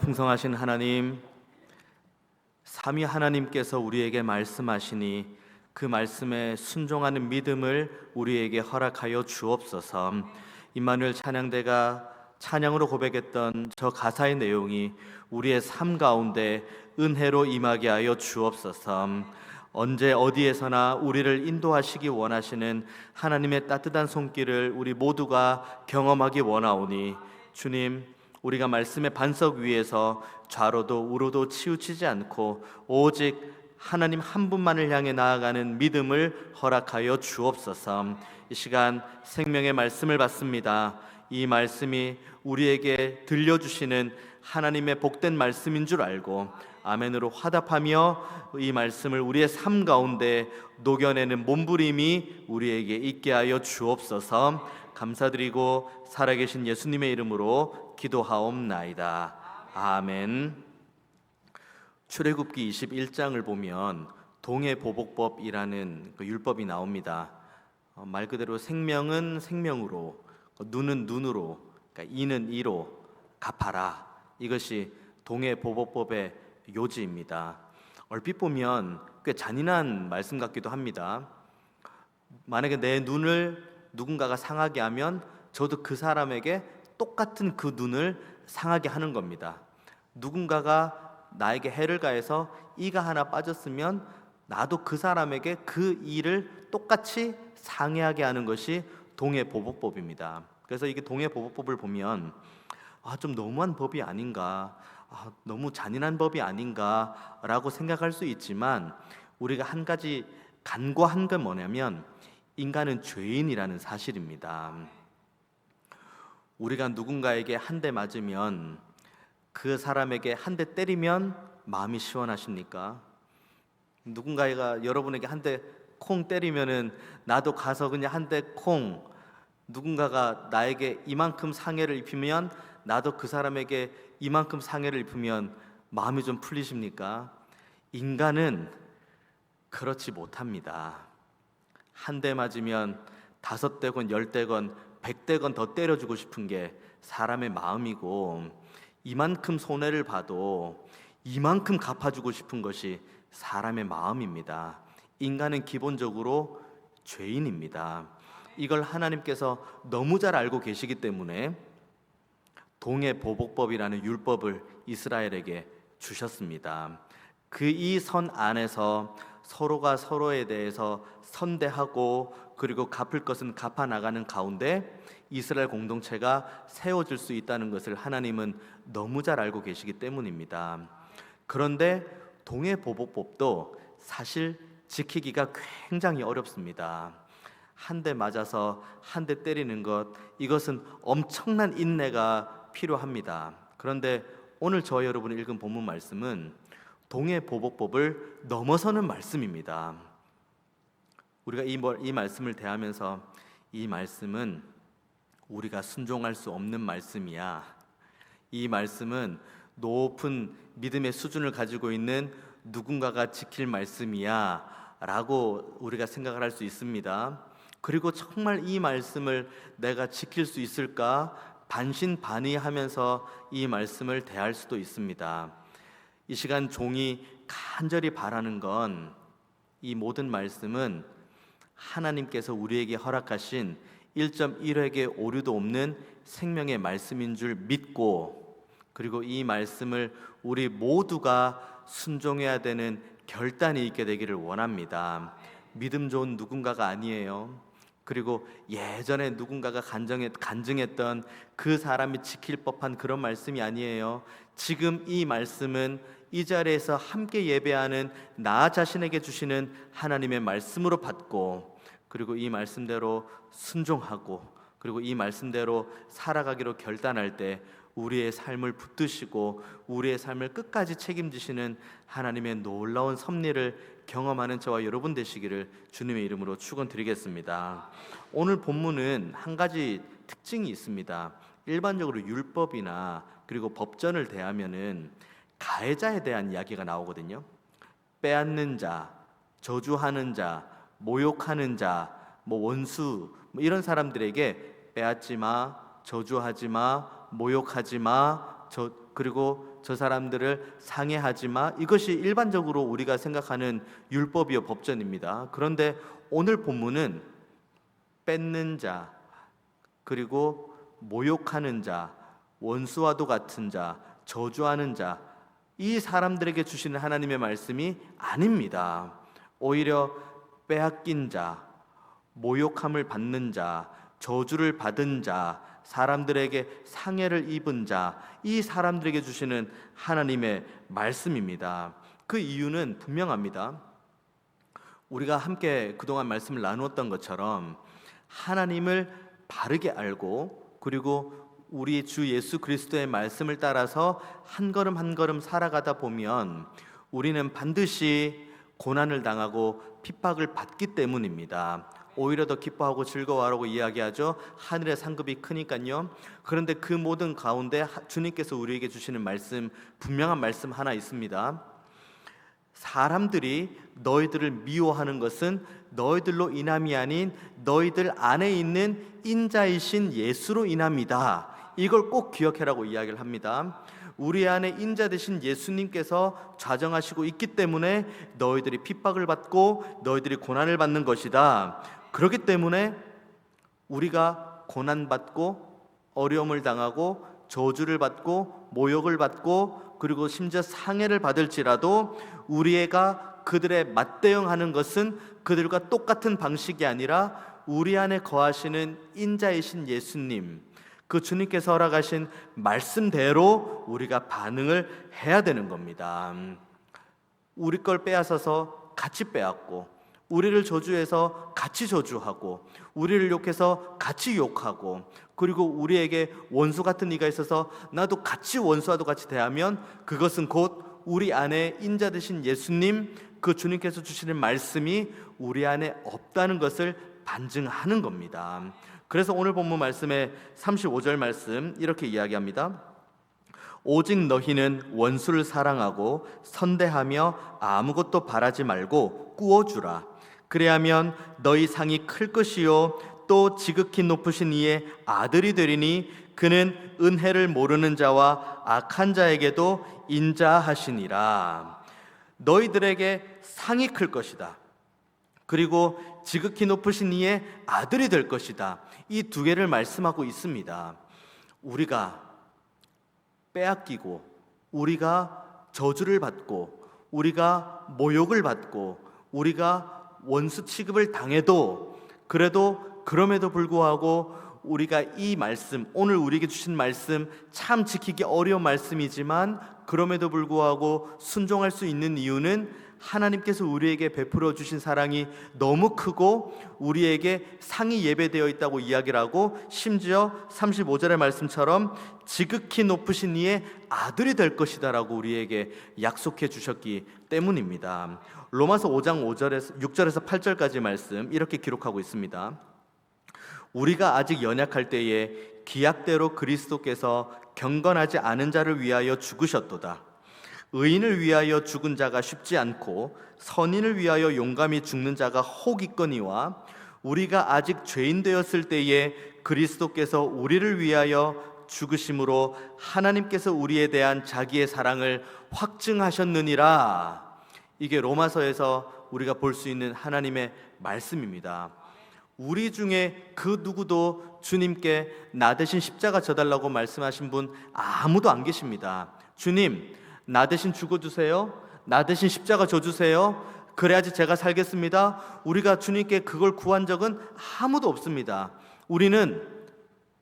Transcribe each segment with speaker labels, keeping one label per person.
Speaker 1: 풍성하신 하나님, 삼위 하나님께서 우리에게 말씀하시니 그 말씀에 순종하는 믿음을 우리에게 허락하여 주옵소서. 임마누엘 찬양대가 찬양으로 고백했던 저 가사의 내용이 우리의 삶 가운데 은혜로 임하게 하여 주옵소서. 언제 어디에서나 우리를 인도하시기 원하시는 하나님의 따뜻한 손길을 우리 모두가 경험하기 원하오니 주님, 우리가 말씀의 반석 위에서 좌로도 우로도 치우치지 않고 오직 하나님 한 분만을 향해 나아가는 믿음을 허락하여 주옵소서. 이 시간 생명의 말씀을 받습니다. 이 말씀이 우리에게 들려주시는 하나님의 복된 말씀인 줄 알고 아멘으로 화답하며 이 말씀을 우리의 삶 가운데 녹여내는 몸부림이 우리에게 있게 하여 주옵소서. 감사드리고 살아계신 예수님의 이름으로 기도하옵나이다. 아멘. 출애굽기 21장을 보면 동해보복법이라는 그 율법이 나옵니다. 말 그대로 생명은 생명으로, 눈은 눈으로, 그러니까 이는 이로 갚아라. 이것이 동해보복법의 요지입니다. 얼핏 보면 꽤 잔인한 말씀 같기도 합니다. 만약에 내 눈을 누군가가 상하게 하면 저도 그 사람에게 똑같은 그 눈을 상하게 하는 겁니다. 누군가가 나에게 해를 가해서 이가 하나 빠졌으면 나도 그 사람에게 그 이를 똑같이 상해하게 하는 것이 동해보복법입니다. 그래서 이게 동해보복법을 보면 좀 너무한 법이 아닌가, 너무 잔인한 법이 아닌가라고 생각할 수 있지만 우리가 한 가지 간과한 건 뭐냐면 인간은 죄인이라는 사실입니다. 우리가 누군가에게 한 대 맞으면 그 사람에게 한 대 때리면 마음이 시원하십니까? 누군가가 여러분에게 한 대 콩 때리면은 나도 가서 그냥 한 대 콩, 누군가가 나에게 이만큼 상해를 입히면 나도 그 사람에게 이만큼 상해를 입히면 마음이 좀 풀리십니까? 인간은 그렇지 못합니다. 한 대 맞으면 5대건 10대건 100대건 더 때려주고 싶은 게 사람의 마음이고, 이만큼 손해를 봐도 이만큼 갚아주고 싶은 것이 사람의 마음입니다. 인간은 기본적으로 죄인입니다. 이걸 하나님께서 너무 잘 알고 계시기 때문에 동해보복법이라는 율법을 이스라엘에게 주셨습니다. 그 이 선 안에서 서로가 서로에 대해서 선대하고 그리고 갚을 것은 갚아 나가는 가운데 이스라엘 공동체가 세워질 수 있다는 것을 하나님은 너무 잘 알고 계시기 때문입니다. 그런데 동해보복법도 사실 지키기가 굉장히 어렵습니다. 한 대 맞아서 한 대 때리는 것, 이것은 엄청난 인내가 필요합니다. 그런데 오늘 저와 여러분이 읽은 본문 말씀은 동해보복법을 넘어서는 말씀입니다. 우리가 이 말씀을 대하면서 이 말씀은 우리가 순종할 수 없는 말씀이야, 이 말씀은 높은 믿음의 수준을 가지고 있는 누군가가 지킬 말씀이야 라고 우리가 생각을 할 수 있습니다. 그리고 정말 이 말씀을 내가 지킬 수 있을까 반신반의하면서 이 말씀을 대할 수도 있습니다. 이 시간 종이 간절히 바라는 건 이 모든 말씀은 하나님께서 우리에게 허락하신 1.1획의 오류도 없는 생명의 말씀인 줄 믿고, 그리고 이 말씀을 우리 모두가 순종해야 되는 결단이 있게 되기를 원합니다. 믿음 좋은 누군가가 아니에요. 그리고 예전에 누군가가 간증했던 그 사람이 지킬 법한 그런 말씀이 아니에요. 지금 이 말씀은 이 자리에서 함께 예배하는 나 자신에게 주시는 하나님의 말씀으로 받고, 그리고 이 말씀대로 순종하고, 그리고 이 말씀대로 살아가기로 결단할 때 우리의 삶을 붙드시고 우리의 삶을 끝까지 책임지시는 하나님의 놀라운 섭리를 경험하는 저와 여러분 되시기를 주님의 이름으로 축원드리겠습니다. 오늘 본문은 한 가지 특징이 있습니다. 일반적으로 율법이나 그리고 법전을 대하면은 가해자에 대한 이야기가 나오거든요. 빼앗는 자, 저주하는 자, 모욕하는 자, 원수 이런 사람들에게 빼앗지 마, 저주하지 마, 모욕하지 마, 그리고 저 사람들을 상해하지 마. 이것이 일반적으로 우리가 생각하는 율법이요 법전입니다. 그런데 오늘 본문은 뺏는 자, 그리고 모욕하는 자, 원수와도 같은 자, 저주하는 자, 이 사람들에게 주시는 하나님의 말씀이 아닙니다. 오히려 빼앗긴 자, 모욕함을 받는 자, 저주를 받은 자, 사람들에게 상해를 입은 자, 이 사람들에게 주시는 하나님의 말씀입니다. 그 이유는 분명합니다. 우리가 함께 그동안 말씀을 나누었던 것처럼 하나님을 바르게 알고 그리고 우리 주 예수 그리스도의 말씀을 따라서 한 걸음 한 걸음 살아가다 보면 우리는 반드시 고난을 당하고 핍박을 받기 때문입니다. 오히려 더 기뻐하고 즐거워하라고 이야기하죠. 하늘의 상급이 크니까요. 그런데 그 모든 가운데 주님께서 우리에게 주시는 말씀, 분명한 말씀 하나 있습니다. 사람들이 너희들을 미워하는 것은 너희들로 인함이 아닌 너희들 안에 있는 인자이신 예수로 인함이다. 이걸 꼭 기억해라고 이야기를 합니다. 우리 안에 인자 되신 예수님께서 좌정하시고 있기 때문에 너희들이 핍박을 받고 너희들이 고난을 받는 것이다. 그렇기 때문에 우리가 고난받고 어려움을 당하고 저주를 받고 모욕을 받고 그리고 심지어 상해를 받을지라도 우리가 그들에 맞대응하는 것은 그들과 똑같은 방식이 아니라 우리 안에 거하시는 인자이신 예수님, 그 주님께서 허락하신 말씀대로 우리가 반응을 해야 되는 겁니다. 우리 걸 빼앗아서 같이 빼앗고 우리를 저주해서 같이 저주하고 우리를 욕해서 같이 욕하고 그리고 우리에게 원수 같은 이가 있어서 나도 같이 원수와도 같이 대하면 그것은 곧 우리 안에 인자 되신 예수님, 그 주님께서 주시는 말씀이 우리 안에 없다는 것을 반증하는 겁니다. 그래서 오늘 본문 말씀의 35절 말씀 이렇게 이야기합니다. 오직 너희는 원수를 사랑하고 선대하며 아무것도 바라지 말고 꾸어주라. 그래야면 너희 상이 클 것이요 또 지극히 높으신 이의 아들이 되리니 그는 은혜를 모르는 자와 악한 자에게도 인자하시니라. 너희들에게 상이 클 것이다. 그리고 지극히 높으신 이의 아들이 될 것이다. 이 두 개를 말씀하고 있습니다. 우리가 빼앗기고 우리가 저주를 받고 우리가 모욕을 받고 우리가 원수 취급을 당해도 그럼에도 불구하고 우리가 이 말씀, 오늘 우리에게 주신 말씀 참 지키기 어려운 말씀이지만 그럼에도 불구하고 순종할 수 있는 이유는 하나님께서 우리에게 베풀어 주신 사랑이 너무 크고 우리에게 상이 예배되어 있다고 이야기를 하고 심지어 35절의 말씀처럼 지극히 높으신 이의 아들이 될 것이다 라고 우리에게 약속해 주셨기 때문입니다. 로마서 5장 6절에서 8절까지 말씀 이렇게 기록하고 있습니다. 우리가 아직 연약할 때에 기약대로 그리스도께서 경건하지 않은 자를 위하여 죽으셨도다. 의인을 위하여 죽은 자가 쉽지 않고 선인을 위하여 용감히 죽는 자가 혹 있거니와 우리가 아직 죄인 되었을 때에 그리스도께서 우리를 위하여 죽으심으로 하나님께서 우리에 대한 자기의 사랑을 확증하셨느니라. 이게 로마서에서 우리가 볼 수 있는 하나님의 말씀입니다. 우리 중에 그 누구도 주님께 나 대신 십자가 져달라고 말씀하신 분 아무도 안 계십니다. 주님, 나 대신 죽어주세요. 나 대신 십자가 져주세요. 그래야지 제가 살겠습니다. 우리가 주님께 그걸 구한 적은 아무도 없습니다. 우리는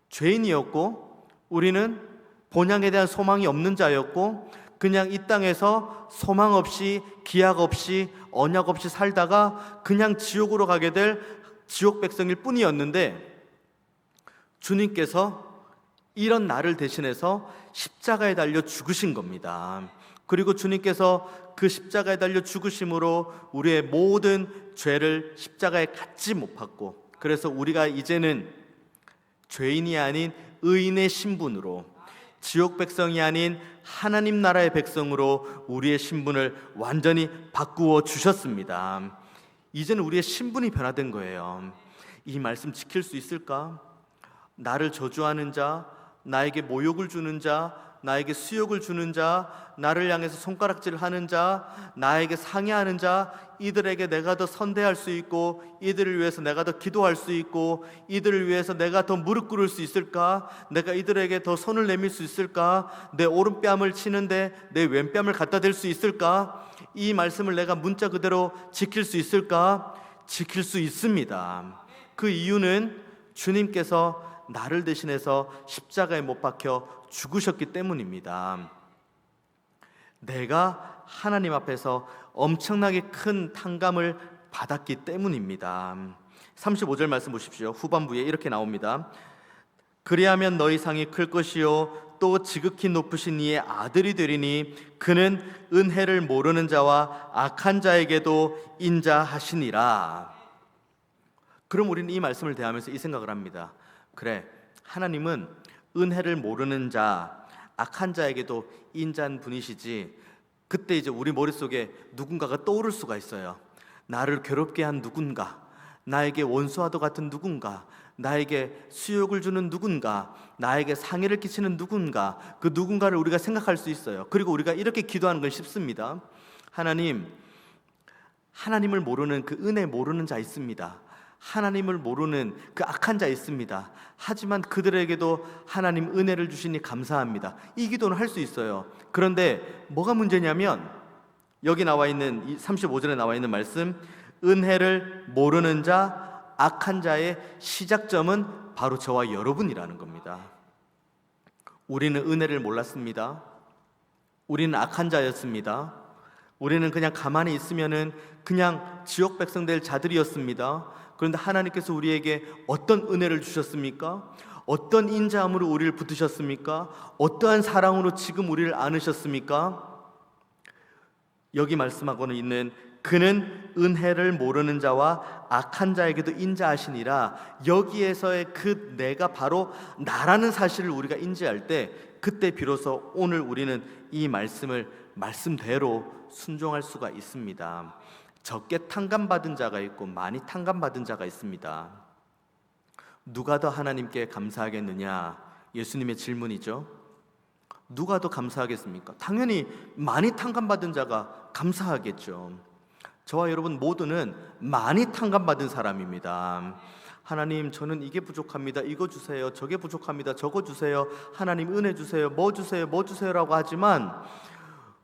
Speaker 1: 죄인이었고 우리는 본향에 대한 소망이 없는 자였고 그냥 이 땅에서 소망 없이 기약 없이 언약 없이 살다가 그냥 지옥으로 가게 될 지옥 백성일 뿐이었는데 주님께서 이런 나를 대신해서 십자가에 달려 죽으신 겁니다. 그리고 주님께서 그 십자가에 달려 죽으심으로 우리의 모든 죄를 십자가에 갖지 못 받고 그래서 우리가 이제는 죄인이 아닌 의인의 신분으로 지옥 백성이 아닌 하나님 나라의 백성으로 우리의 신분을 완전히 바꾸어 주셨습니다. 이제는 우리의 신분이 변화된 거예요. 이 말씀 지킬 수 있을까? 나를 저주하는 자, 나에게 모욕을 주는 자, 나에게 수욕을 주는 자, 나를 향해서 손가락질을 하는 자, 나에게 상해하는 자, 이들에게 내가 더 선대할 수 있고, 이들을 위해서 내가 더 기도할 수 있고, 이들을 위해서 내가 더 무릎 꿇을 수 있을까? 내가 이들에게 더 손을 내밀 수 있을까? 내 오른뺨을 치는데 내 왼뺨을 갖다 댈 수 있을까? 이 말씀을 내가 문자 그대로 지킬 수 있을까? 지킬 수 있습니다. 그 이유는 주님께서 나를 대신해서 십자가에 못 박혀 죽으셨기 때문입니다. 내가 하나님 앞에서 엄청나게 큰 탕감을 받았기 때문입니다. 35절 말씀 보십시오. 후반부에 이렇게 나옵니다. 그리하면 너희 상이 클 것이요 또 지극히 높으신 이의 아들이 되리니 그는 은혜를 모르는 자와 악한 자에게도 인자하시니라. 그럼 우리는 이 말씀을 대하면서 이 생각을 합니다. 그래, 하나님은 은혜를 모르는 자, 악한 자에게도 인자한 분이시지. 그때 이제 우리 머릿속에 누군가가 떠오를 수가 있어요. 나를 괴롭게 한 누군가, 나에게 원수와도 같은 누군가, 나에게 수욕을 주는 누군가, 나에게 상해를 끼치는 누군가, 그 누군가를 우리가 생각할 수 있어요. 그리고 우리가 이렇게 기도하는 건 쉽습니다. 하나님을 모르는 그 은혜 모르는 자 있습니다. 하나님을 모르는 그 악한 자 있습니다. 하지만 그들에게도 하나님 은혜를 주시니 감사합니다. 이 기도는 할 수 있어요. 그런데 뭐가 문제냐면 여기 나와 있는 이 35절에 나와 있는 말씀, 은혜를 모르는 자, 악한 자의 시작점은 바로 저와 여러분이라는 겁니다. 우리는 은혜를 몰랐습니다. 우리는 악한 자였습니다. 우리는 그냥 가만히 있으면은 그냥 지옥 백성 될 자들이었습니다. 그런데 하나님께서 우리에게 어떤 은혜를 주셨습니까? 어떤 인자함으로 우리를 붙드셨습니까? 어떠한 사랑으로 지금 우리를 안으셨습니까? 여기 말씀하고는 있는 그는 은혜를 모르는 자와 악한 자에게도 인자하시니라. 여기에서의 그 내가 바로 나라는 사실을 우리가 인지할 때, 그때 비로소 오늘 우리는 이 말씀을 말씀대로 순종할 수가 있습니다. 적게 탕감받은 자가 있고 많이 탕감받은 자가 있습니다. 누가 더 하나님께 감사하겠느냐? 예수님의 질문이죠. 누가 더 감사하겠습니까? 당연히 많이 탕감받은 자가 감사하겠죠. 저와 여러분 모두는 많이 탕감받은 사람입니다. 하나님, 저는 이게 부족합니다. 이거 주세요. 저게 부족합니다. 저거 주세요. 하나님 은혜 주세요. 뭐 주세요. 뭐 주세요라고 하지만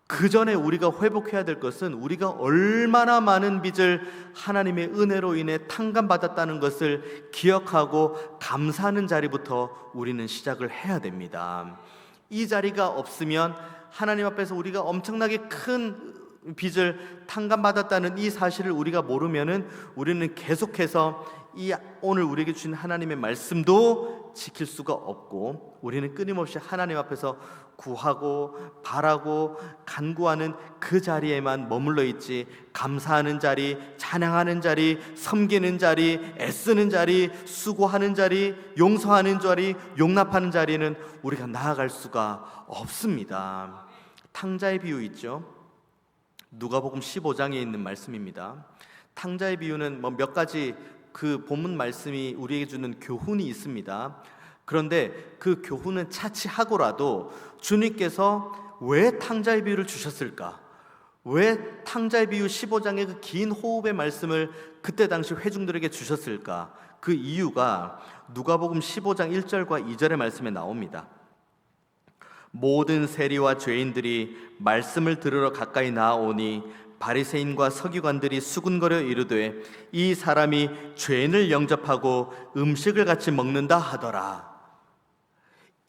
Speaker 1: 그 전에 우리가 회복해야 될 것은 우리가 얼마나 많은 빚을 하나님의 은혜로 인해 탕감받았다는 것을 기억하고 감사하는 자리부터 우리는 시작을 해야 됩니다. 이 자리가 없으면 하나님 앞에서 우리가 엄청나게 큰 빚을 탕감받았다는 이 사실을 우리가 모르면은 우리는 계속해서 이 오늘 우리에게 주신 하나님의 말씀도 지킬 수가 없고, 우리는 끊임없이 하나님 앞에서 구하고 바라고 간구하는 그 자리에만 머물러 있지, 감사하는 자리, 찬양하는 자리, 섬기는 자리, 애쓰는 자리, 수고하는 자리, 용서하는 자리, 용납하는 자리는 우리가 나아갈 수가 없습니다. 탕자의 비유 있죠. 누가복음 15장에 있는 말씀입니다. 탕자의 비유는 몇 가지 그 본문 말씀이 우리에게 주는 교훈이 있습니다. 그런데 그 교훈은 차치하고라도 주님께서 왜 탕자의 비유를 주셨을까? 왜 탕자의 비유 15장의 그 긴 호흡의 말씀을 그때 당시 회중들에게 주셨을까? 그 이유가 누가복음 15장 1절과 2절의 말씀에 나옵니다. 모든 세리와 죄인들이 말씀을 들으러 가까이 나아오니 바리새인과 서기관들이 수군거려 이르되 이 사람이 죄인을 영접하고 음식을 같이 먹는다 하더라.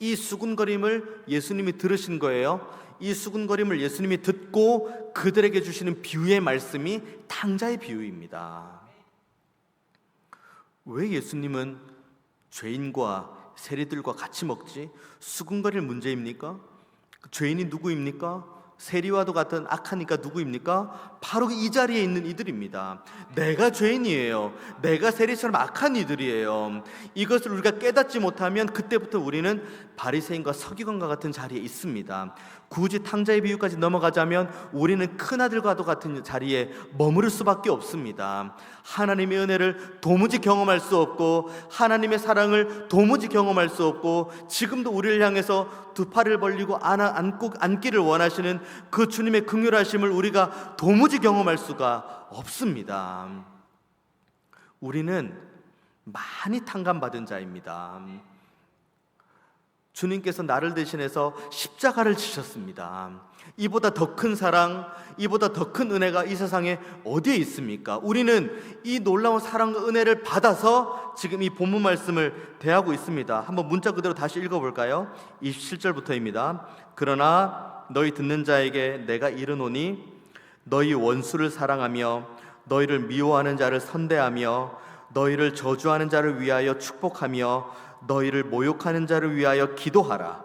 Speaker 1: 이 수군거림을 예수님이 들으신 거예요. 이 수군거림을 예수님이 듣고 그들에게 주시는 비유의 말씀이 탕자의 비유입니다. 왜 예수님은 죄인과 세리들과 같이 먹지? 수군거릴 문제입니까? 죄인이 누구입니까? 세리와도 같은 악하니까 누구입니까? 바로 이 자리에 있는 이들입니다. 내가 죄인이에요. 내가 세리처럼 악한 이들이에요. 이것을 우리가 깨닫지 못하면 그때부터 우리는 바리새인과 서기관과 같은 자리에 있습니다. 굳이 탕자의 비유까지 넘어가자면 우리는 큰아들과도 같은 자리에 머무를 수밖에 없습니다. 하나님의 은혜를 도무지 경험할 수 없고 하나님의 사랑을 도무지 경험할 수 없고 지금도 우리를 향해서 두 팔을 벌리고 안기를 원하시는 그 주님의 긍휼하심을 우리가 도무지 경험할 수가 없습니다. 우리는 많이 탕감받은 자입니다. 주님께서 나를 대신해서 십자가를 지셨습니다. 이보다 더 큰 사랑, 이보다 더 큰 은혜가 이 세상에 어디에 있습니까? 우리는 이 놀라운 사랑과 은혜를 받아서 지금 이 본문 말씀을 대하고 있습니다. 한번 문자 그대로 다시 읽어볼까요? 27절부터입니다. 그러나 너희 듣는 자에게 내가 이르노니 너희 원수를 사랑하며 너희를 미워하는 자를 선대하며 너희를 저주하는 자를 위하여 축복하며 너희를 모욕하는 자를 위하여 기도하라.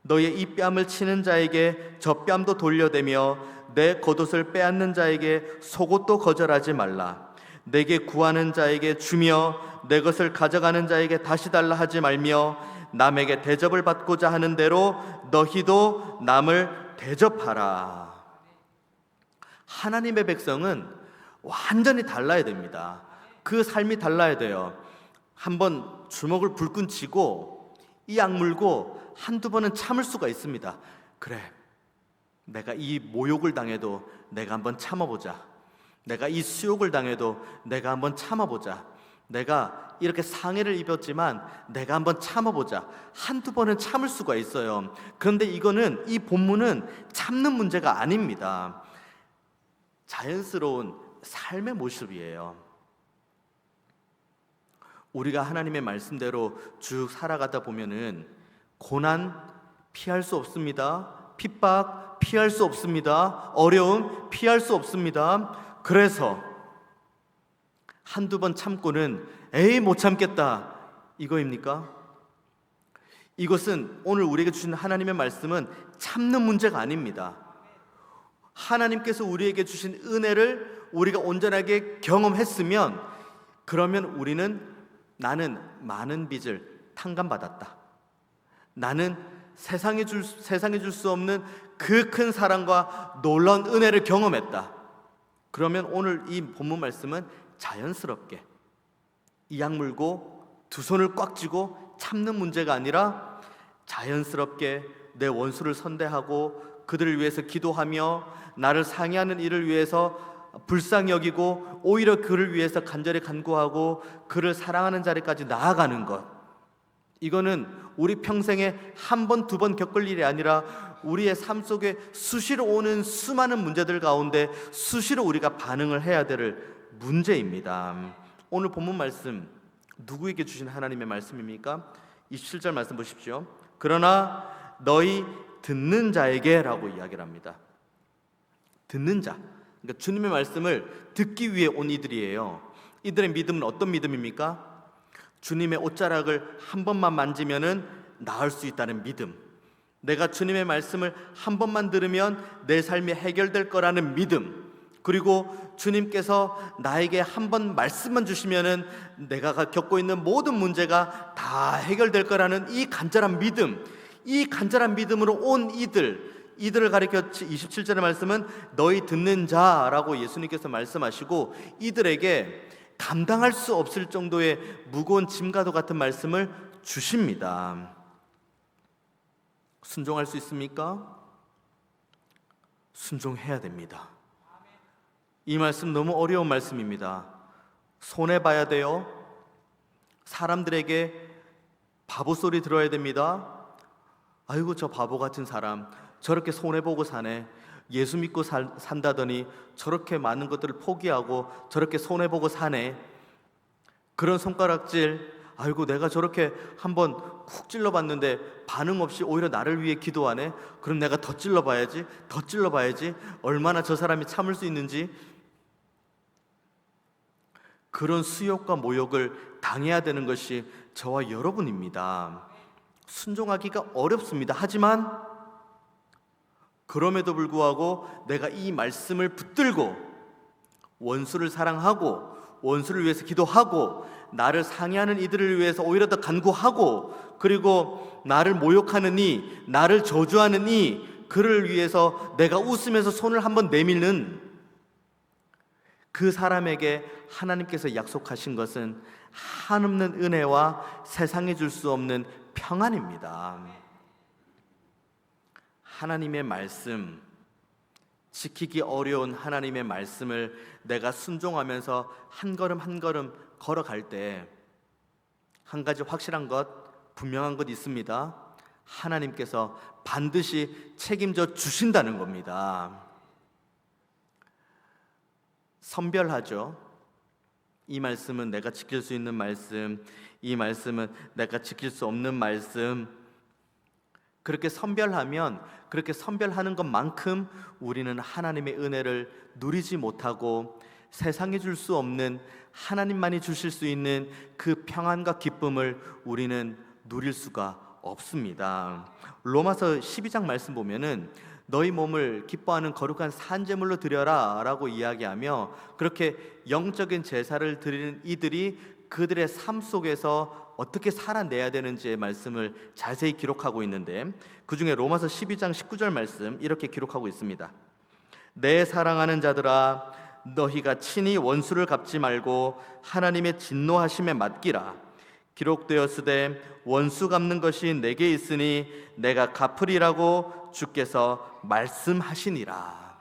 Speaker 1: 너희의 이 뺨을 치는 자에게 저 뺨도 돌려대며 내 겉옷을 빼앗는 자에게 속옷도 거절하지 말라. 내게 구하는 자에게 주며 내 것을 가져가는 자에게 다시 달라 하지 말며 남에게 대접을 받고자 하는 대로 너희도 남을 대접하라. 하나님의 백성은 완전히 달라야 됩니다. 그 삶이 달라야 돼요. 한번 주먹을 불끈 쥐고 이 악물고 한두 번은 참을 수가 있습니다. 그래, 내가 이 모욕을 당해도 내가 한번 참아보자. 내가 이 수욕을 당해도 내가 한번 참아보자. 내가 이렇게 상해를 입었지만 내가 한번 참아보자. 한두 번은 참을 수가 있어요. 그런데 이 본문은 참는 문제가 아닙니다. 자연스러운 삶의 모습이에요. 우리가 하나님의 말씀대로 쭉 살아가다 보면은 고난 피할 수 없습니다. 핍박 피할 수 없습니다. 어려움 피할 수 없습니다. 그래서 한두 번 참고는 에이 못 참겠다 이거입니까? 이것은 오늘 우리에게 주신 하나님의 말씀은 참는 문제가 아닙니다. 하나님께서 우리에게 주신 은혜를 우리가 온전하게 경험했으면 그러면 우리는 나는 많은 빚을 탕감받았다. 나는 세상에 줄 수 없는 그 큰 사랑과 놀라운 은혜를 경험했다. 그러면 오늘 이 본문 말씀은 자연스럽게 이 악물고 두 손을 꽉 쥐고 참는 문제가 아니라 자연스럽게 내 원수를 선대하고 그들을 위해서 기도하며 나를 상해하는 이를 위해서 불쌍히 여기고 오히려 그를 위해서 간절히 간구하고 그를 사랑하는 자리까지 나아가는 것, 이거는 우리 평생에 한 번, 두 번 겪을 일이 아니라 우리의 삶 속에 수시로 오는 수많은 문제들 가운데 수시로 우리가 반응을 해야 될 문제입니다. 오늘 본문 말씀 누구에게 주신 하나님의 말씀입니까? 27절 말씀 보십시오. 그러나 너희 듣는 자에게 라고 이야기를 합니다. 듣는 자, 그러니까 주님의 말씀을 듣기 위해 온 이들이에요. 이들의 믿음은 어떤 믿음입니까? 주님의 옷자락을 한 번만 만지면은 나을 수 있다는 믿음. 내가 주님의 말씀을 한 번만 들으면 내 삶이 해결될 거라는 믿음. 그리고 주님께서 나에게 한 번 말씀만 주시면은 내가 겪고 있는 모든 문제가 다 해결될 거라는 이 간절한 믿음. 이 간절한 믿음으로 온 이들을 가리켜 27절의 말씀은 너희 듣는 자라고 예수님께서 말씀하시고 이들에게 감당할 수 없을 정도의 무거운 짐과도 같은 말씀을 주십니다. 순종할 수 있습니까? 순종해야 됩니다. 이 말씀 너무 어려운 말씀입니다. 손해봐야 돼요. 사람들에게 바보 소리 들어야 됩니다. 아이고 저 바보 같은 사람 저렇게 손해보고 사네. 예수 믿고 산다더니 저렇게 많은 것들을 포기하고 저렇게 손해보고 사네. 그런 손가락질, 아이고 내가 저렇게 한번 쿡 찔러봤는데 반응 없이 오히려 나를 위해 기도하네. 그럼 내가 더 찔러봐야지, 더 찔러봐야지. 얼마나 저 사람이 참을 수 있는지. 그런 수욕과 모욕을 당해야 되는 것이 저와 여러분입니다. 순종하기가 어렵습니다. 하지만 그럼에도 불구하고 내가 이 말씀을 붙들고 원수를 사랑하고 원수를 위해서 기도하고 나를 상해하는 이들을 위해서 오히려 더 간구하고 그리고 나를 모욕하는 이, 나를 저주하는 이, 그를 위해서 내가 웃으면서 손을 한번 내밀는 그 사람에게 하나님께서 약속하신 것은 한없는 은혜와 세상에 줄 수 없는 평안입니다. 하나님의 말씀, 지키기 어려운 하나님의 말씀을 내가 순종하면서 한 걸음 한 걸음 걸어갈 때 한 가지 확실한 것, 분명한 것 있습니다. 하나님께서 반드시 책임져 주신다는 겁니다. 선별하죠. 이 말씀은 내가 지킬 수 있는 말씀, 이 말씀은 내가 지킬 수 없는 말씀. 그렇게 선별하면, 그렇게 선별하는 것만큼 우리는 하나님의 은혜를 누리지 못하고 세상에 줄 수 없는, 하나님만이 주실 수 있는 그 평안과 기쁨을 우리는 누릴 수가 없습니다. 로마서 12장 말씀 보면은 너희 몸을 기뻐하는 거룩한 산제물로 드려라 라고 이야기하며, 그렇게 영적인 제사를 드리는 이들이 그들의 삶 속에서 어떻게 살아내야 되는지의 말씀을 자세히 기록하고 있는데, 그 중에 로마서 12장 19절 말씀 이렇게 기록하고 있습니다. 내 사랑하는 자들아, 너희가 친히 원수를 갚지 말고 하나님의 진노하심에 맡기라. 기록되었으되 원수 갚는 것이 내게 있으니 내가 갚으리라고 주께서 말씀하시니라.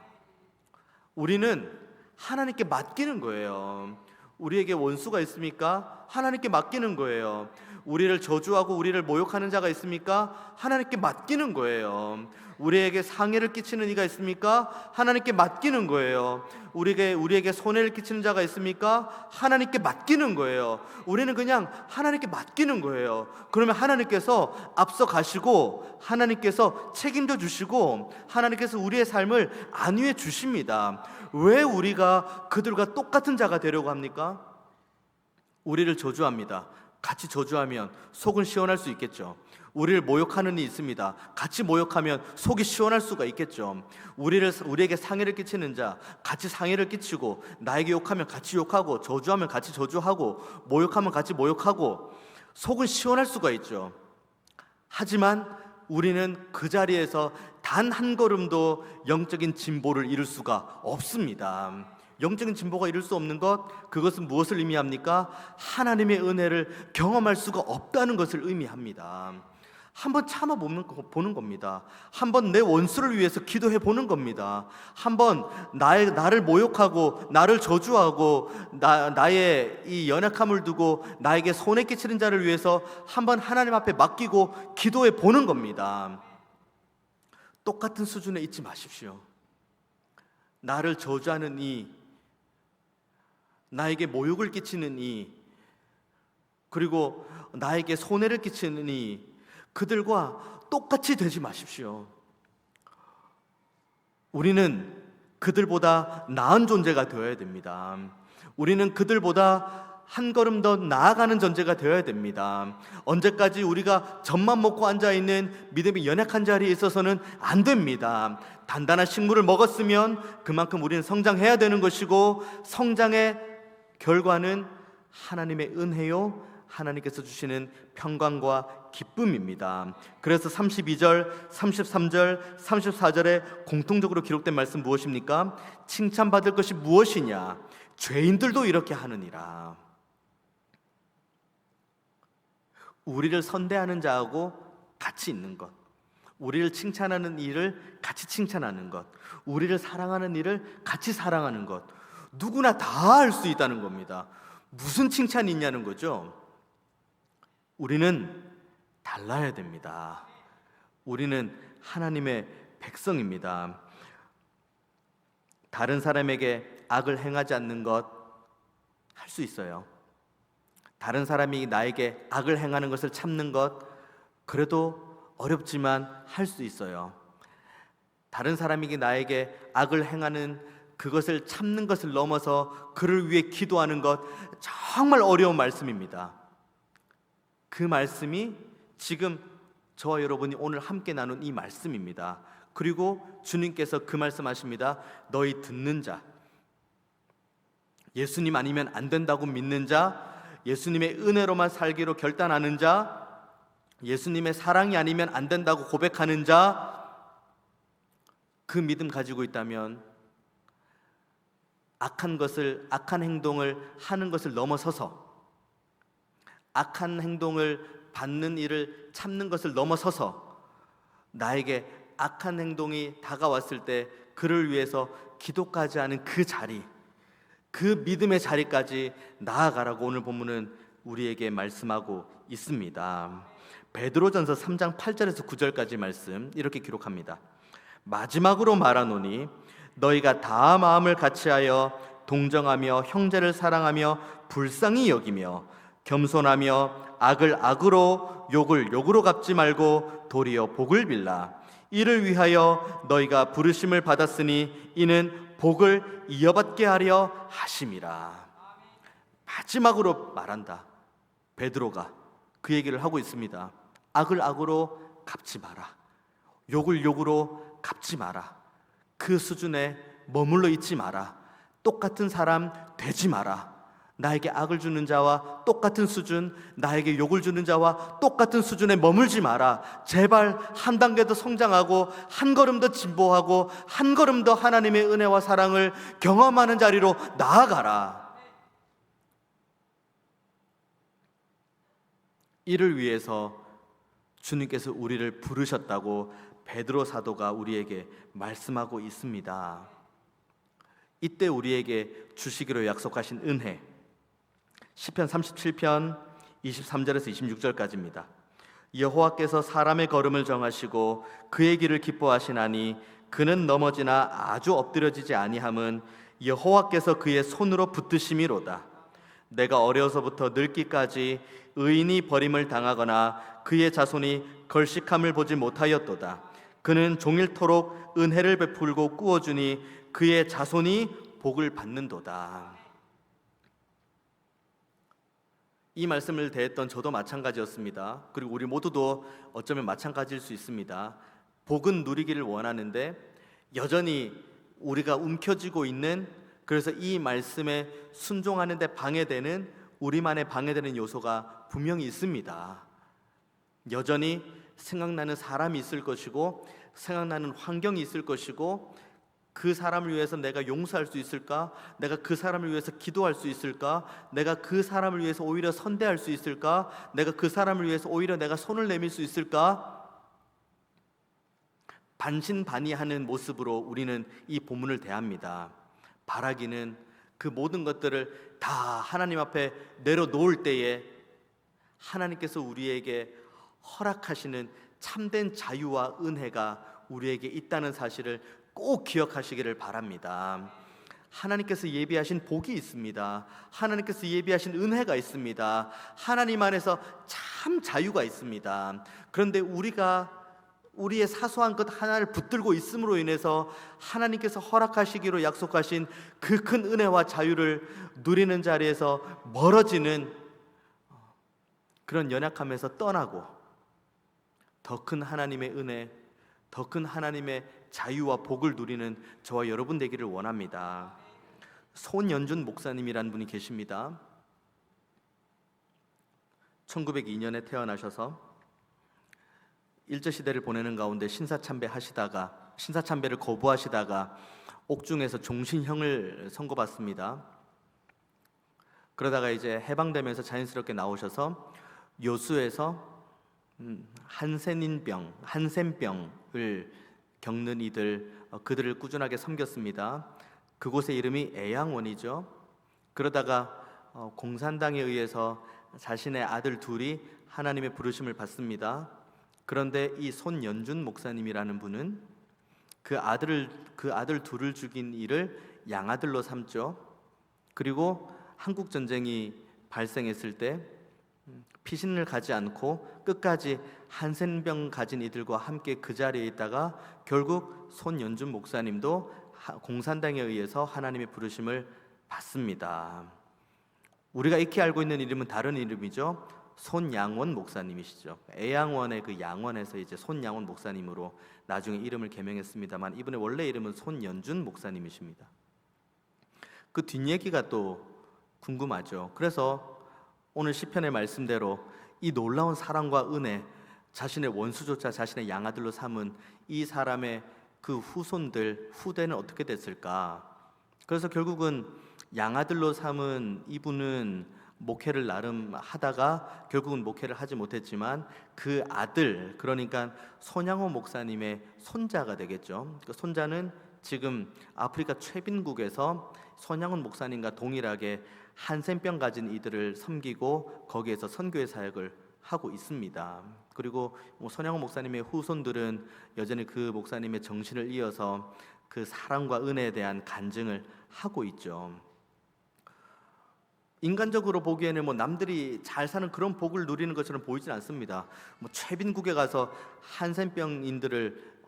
Speaker 1: 우리는 하나님께 맡기는 거예요. 우리에게 원수가 있습니까? 하나님께 맡기는 거예요. 우리를 저주하고 우리를 모욕하는 자가 있습니까? 하나님께 맡기는 거예요. 우리에게 상해를 끼치는 이가 있습니까? 하나님께 맡기는 거예요. 우리에게 손해를 끼치는 자가 있습니까? 하나님께 맡기는 거예요. 우리는 그냥 하나님께 맡기는 거예요. 그러면 하나님께서 앞서 가시고 하나님께서 책임져 주시고 하나님께서 우리의 삶을 안위해 주십니다. 왜 우리가 그들과 똑같은 자가 되려고 합니까? 우리를 저주합니다. 같이 저주하면 속은 시원할 수 있겠죠. 우리를 모욕하는 일이 있습니다. 같이 모욕하면 속이 시원할 수가 있겠죠. 우리에게 상해를 끼치는 자, 같이 상해를 끼치고, 나에게 욕하면 같이 욕하고, 저주하면 같이 저주하고, 모욕하면 같이 모욕하고, 속은 시원할 수가 있죠. 하지만 우리는 그 자리에서 단 한 걸음도 영적인 진보를 이룰 수가 없습니다. 영적인 진보가 이룰 수 없는 것, 그것은 무엇을 의미합니까? 하나님의 은혜를 경험할 수가 없다는 것을 의미합니다. 한번 참아보는 겁니다. 한번 내 원수를 위해서 기도해 보는 겁니다. 한번 나를 모욕하고 나를 저주하고 나의 이 연약함을 두고 나에게 손해 끼치는 자를 위해서 한번 하나님 앞에 맡기고 기도해 보는 겁니다. 똑같은 수준에 있지 마십시오. 나를 저주하는 나에게 모욕을 끼치는 그리고 나에게 손해를 끼치는 그들과 똑같이 되지 마십시오. 우리는 그들보다 나은 존재가 되어야 됩니다. 우리는 그들보다 한 걸음 더 나아가는 존재가 되어야 됩니다. 언제까지 우리가 젖만 먹고 앉아있는 믿음이 연약한 자리에 있어서는 안 됩니다. 단단한 식물을 먹었으면 그만큼 우리는 성장해야 되는 것이고, 성장의 결과는 하나님의 은혜요, 하나님께서 주시는 평강과 기쁨입니다. 그래서 32절, 33절, 34절에 공통적으로 기록된 말씀 무엇입니까? 칭찬받을 것이 무엇이냐? 죄인들도 이렇게 하느니라. 우리를 선대하는 자하고 같이 있는 것, 우리를 칭찬하는 일을 같이 칭찬하는 것, 우리를 사랑하는 일을 같이 사랑하는 것, 누구나 다 할 수 있다는 겁니다. 무슨 칭찬이 있냐는 거죠. 우리는 달라야 됩니다. 우리는 하나님의 백성입니다. 다른 사람에게 악을 행하지 않는 것 할 수 있어요. 다른 사람이 나에게 악을 행하는 것을 참는 것, 그래도 어렵지만 할 수 있어요. 다른 사람이 나에게 악을 행하는 그것을 참는 것을 넘어서 그를 위해 기도하는 것, 정말 어려운 말씀입니다. 그 말씀이 지금 저와 여러분이 오늘 함께 나눈 이 말씀입니다. 그리고 주님께서 그 말씀하십니다. 너희 듣는 자, 예수님 아니면 안 된다고 믿는 자, 예수님의 은혜로만 살기로 결단하는 자, 예수님의 사랑이 아니면 안 된다고 고백하는 자, 그 믿음 가지고 있다면 악한 행동을 하는 것을 넘어서서, 악한 행동을 받는 일을 참는 것을 넘어서서 나에게 악한 행동이 다가왔을 때 그를 위해서 기도까지 하는 그 자리, 그 믿음의 자리까지 나아가라고 오늘 본문은 우리에게 말씀하고 있습니다. 베드로전서 3장 8절에서 9절까지 말씀 이렇게 기록합니다. 마지막으로 말하노니 너희가 다 마음을 같이하여 동정하며 형제를 사랑하며 불쌍히 여기며 겸손하며 악을 악으로 욕을 욕으로 갚지 말고 도리어 복을 빌라. 이를 위하여 너희가 부르심을 받았으니 이는 복을 이어받게 하려 하심이라. 마지막으로 말한다. 베드로가 그 얘기를 하고 있습니다. 악을 악으로 갚지 마라. 욕을 욕으로 갚지 마라. 그 수준에 머물러 있지 마라. 똑같은 사람 되지 마라. 나에게 악을 주는 자와 똑같은 수준, 나에게 욕을 주는 자와 똑같은 수준에 머물지 마라. 제발 한 단계 더 성장하고 한 걸음 더 진보하고 한 걸음 더 하나님의 은혜와 사랑을 경험하는 자리로 나아가라. 이를 위해서 주님께서 우리를 부르셨다고 베드로 사도가 우리에게 말씀하고 있습니다. 이때 우리에게 주시기로 약속하신 은혜, 시편 37편 23절에서 26절까지입니다. 여호와께서 사람의 걸음을 정하시고 그의 길을 기뻐하시나니 그는 넘어지나 아주 엎드려지지 아니함은 여호와께서 그의 손으로 붙드심이로다. 내가 어려서부터 늙기까지 의인이 버림을 당하거나 그의 자손이 걸식함을 보지 못하였도다. 그는 종일토록 은혜를 베풀고 꾸어주니 그의 자손이 복을 받는도다. 이 말씀을 대했던 저도 마찬가지였습니다. 그리고 우리 모두도 어쩌면 마찬가지일 수 있습니다. 복은 누리기를 원하는데 여전히 우리가 움켜쥐고 있는, 그래서 이 말씀에 순종하는 데 방해되는, 우리만의 방해되는 요소가 분명히 있습니다. 여전히 생각나는 사람이 있을 것이고 생각나는 환경이 있을 것이고, 그 사람을 위해서 내가 용서할 수 있을까? 내가 그 사람을 위해서 기도할 수 있을까? 내가 그 사람을 위해서 오히려 선대할 수 있을까? 내가 그 사람을 위해서 오히려 내가 손을 내밀 수 있을까? 반신반의하는 모습으로 우리는 이 본문을 대합니다. 바라기는 그 모든 것들을 다 하나님 앞에 내려놓을 때에 하나님께서 우리에게 허락하시는 참된 자유와 은혜가 우리에게 있다는 사실을 꼭 기억하시기를 바랍니다. 하나님께서 예비하신 복이 있습니다. 하나님께서 예비하신 은혜가 있습니다. 하나님 안에서 참 자유가 있습니다. 그런데 우리가 우리의 사소한 것 하나를 붙들고 있음으로 인해서 하나님께서 허락하시기로 약속하신 그 큰 은혜와 자유를 누리는 자리에서 멀어지는 그런 연약함에서 떠나고 더 큰 하나님의 은혜, 더 큰 하나님의 자유와 복을 누리는 저와 여러분 되기를 원합니다. 손연준 목사님이란 분이 계십니다. 1902년에 태어나셔서 일제시대를 보내는 가운데 신사참배를 거부하시다가 옥중에서 종신형을 선고받습니다. 그러다가 이제 해방되면서 자연스럽게 나오셔서 요수에서 한센병을 겪는 이들, 그들을 꾸준하게 섬겼습니다. 그곳의 이름이 애양원이죠. 그러다가 공산당에 의해서 자신의 아들 둘이 하나님의 부르심을 받습니다. 그런데 이 손연준 목사님이라는 분은 그 아들 둘을 죽인 이를 양아들로 삼죠. 그리고 한국 전쟁이 발생했을 때 피신을 가지 않고 끝까지 한센병 가진 이들과 함께 그 자리에 있다가 결국 손연준 목사님도 공산당에 의해서 하나님의 부르심을 받습니다. 우리가 익히 알고 있는 이름은 다른 이름이죠. 손양원 목사님이시죠. 애양원의 그 양원에서 이제 손양원 목사님으로 나중에 이름을 개명했습니다만 이분의 원래 이름은 손연준 목사님이십니다. 그 뒷얘기가 또 궁금하죠. 그래서 오늘 시편의 말씀대로 이 놀라운 사랑과 은혜, 자신의 원수조차 자신의 양아들로 삼은 이 사람의 그 후손들, 후대는 어떻게 됐을까? 그래서 결국은 양아들로 삼은 이분은 목회를 나름 하다가 결국은 목회를 하지 못했지만 그 아들, 그러니까 손양호 목사님의 손자가 되겠죠. 그 손자는 지금 아프리카 최빈국에서 손양훈 목사님과 동일하게 한센병 가진 이들을 섬기고 거기에서 선교의 사역을 하고 있습니다. 그리고 손양호 목사님의 후손들은 여전히 그 목사님의 정신을 이어서 그 사랑과 은혜에 대한 간증을 하고 있죠. 인간적으로 보기에는 남들이 잘 사는 그런 복을 누리는 것처럼 보이진 않습니다. 최빈국에 가서 한센병인들을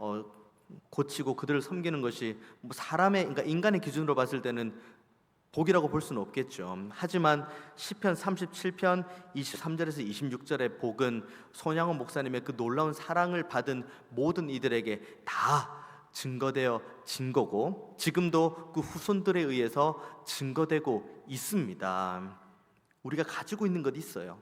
Speaker 1: 고치고 그들을 섬기는 것이 사람의, 그러니까 인간의 기준으로 봤을 때는 복이라고 볼 수는 없겠죠. 하지만 시편 37편 23절에서 26절의 복은 손양호 목사님의 그 놀라운 사랑을 받은 모든 이들에게 다 증거되어 진 거고 지금도 그 후손들에 의해서 증거되고 있습니다. 우리가 가지고 있는 것 있어요.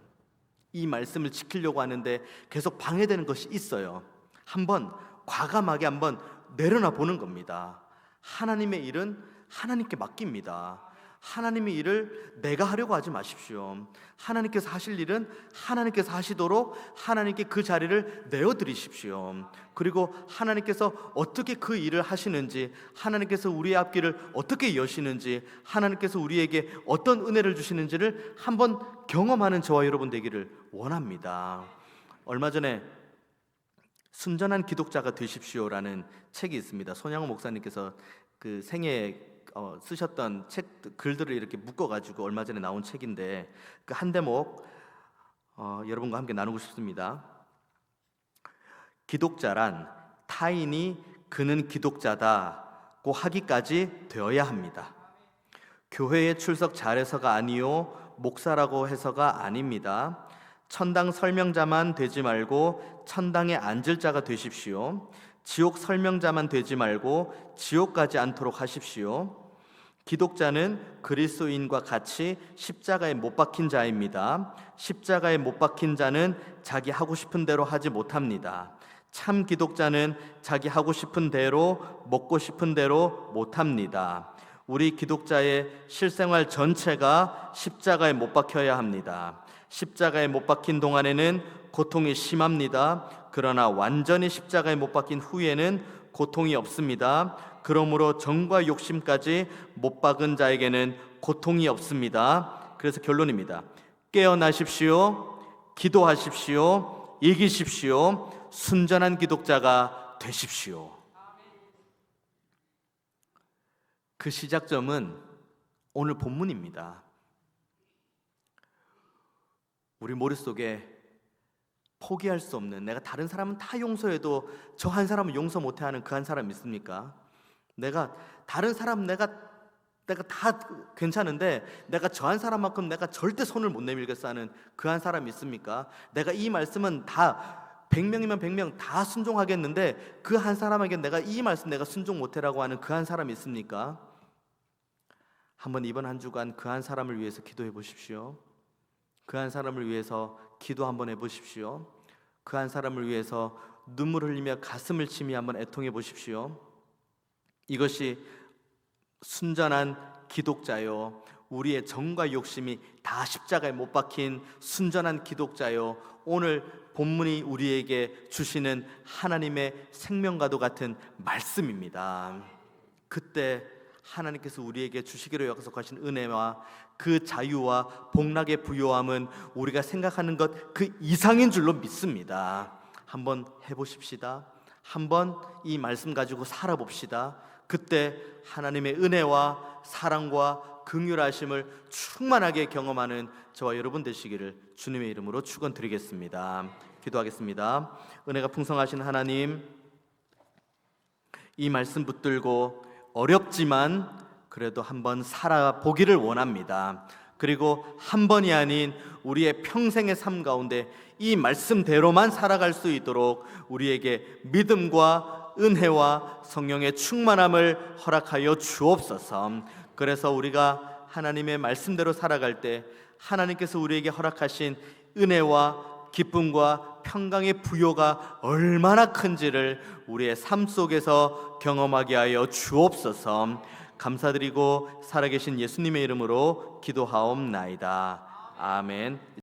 Speaker 1: 이 말씀을 지키려고 하는데 계속 방해되는 것이 있어요. 한번 과감하게 한번 내려놔 보는 겁니다. 하나님의 일은 하나님께 맡깁니다. 하나님의 일을 내가 하려고 하지 마십시오. 하나님께서 하실 일은 하나님께서 하시도록 하나님께 그 자리를 내어드리십시오. 그리고 하나님께서 어떻게 그 일을 하시는지, 하나님께서 우리의 앞길을 어떻게 여시는지, 하나님께서 우리에게 어떤 은혜를 주시는지를 한번 경험하는 저와 여러분 되기를 원합니다. 얼마 전에 순전한 기독자가 되십시오라는 책이 있습니다. 손양호 목사님께서 그 생애에 쓰셨던 책 글들을 이렇게 묶어가지고 얼마 전에 나온 책인데 그 한 대목 여러분과 함께 나누고 싶습니다. 기독자란 타인이 그는 기독자다고 하기까지 되어야 합니다. 교회에 출석 잘해서가 아니요 목사라고 해서가 아닙니다. 천당 설명자만 되지 말고 천당에 앉을 자가 되십시오. 지옥 설명자만 되지 말고 지옥 가지 않도록 하십시오. 기독자는 그리스도인과 같이 십자가에 못 박힌 자입니다. 십자가에 못 박힌 자는 자기 하고 싶은 대로 하지 못합니다. 참 기독자는 자기 하고 싶은 대로 먹고 싶은 대로 못합니다. 우리 기독자의 실생활 전체가 십자가에 못 박혀야 합니다. 십자가에 못 박힌 동안에는 고통이 심합니다. 그러나 완전히 십자가에 못 박힌 후에는 고통이 없습니다. 그러므로 정과 욕심까지 못 박은 자에게는 고통이 없습니다. 그래서 결론입니다. 깨어나십시오. 기도하십시오. 이기십시오. 순전한 기독자가 되십시오. 그 시작점은 오늘 본문입니다. 우리 머릿속에 포기할 수 없는, 내가 다른 사람은 다 용서해도 저 한 사람은 용서 못해 하는 그 한 사람 있습니까? 내가 다른 사람 내가 다 괜찮은데 내가 저 한 사람만큼 내가 절대 손을 못 내밀겠어 하는 그 한 사람 있습니까? 내가 이 말씀은 다 100명이면 100명 다 순종하겠는데 그 한 사람에게 내가 이 말씀 내가 순종 못해라고 하는 그 한 사람 있습니까? 한번 이번 한 주간 그 한 사람을 위해서 기도해 보십시오. 그 한 사람을 위해서 기도 한번 해보십시오. 그 한 사람을 위해서 눈물 흘리며 가슴을 치며 한번 애통해 보십시오. 이것이 순전한 기독자요, 우리의 정과 욕심이 다 십자가에 못 박힌 순전한 기독자요, 오늘 본문이 우리에게 주시는 하나님의 생명과도 같은 말씀입니다. 그때 하나님께서 우리에게 주시기로 약속하신 은혜와 그 자유와 복락의 부요함은 우리가 생각하는 것 그 이상인 줄로 믿습니다. 한번 해보십시다. 한번 이 말씀 가지고 살아봅시다. 그때 하나님의 은혜와 사랑과 긍휼하심을 충만하게 경험하는 저와 여러분 되시기를 주님의 이름으로 축원드리겠습니다. 기도하겠습니다. 은혜가 풍성하신 하나님, 이 말씀 붙들고 어렵지만 그래도 한번 살아보기를 원합니다. 그리고 한 번이 아닌 우리의 평생의 삶 가운데 이 말씀대로만 살아갈 수 있도록 우리에게 믿음과 은혜와 성령의 충만함을 허락하여 주옵소서. 그래서 우리가 하나님의 말씀대로 살아갈 때 하나님께서 우리에게 허락하신 은혜와 기쁨과 평강의 부요가 얼마나 큰지를 우리의 삶 속에서 경험하게 하여 주옵소서. 감사드리고 살아계신 예수님의 이름으로 기도하옵나이다. 아멘.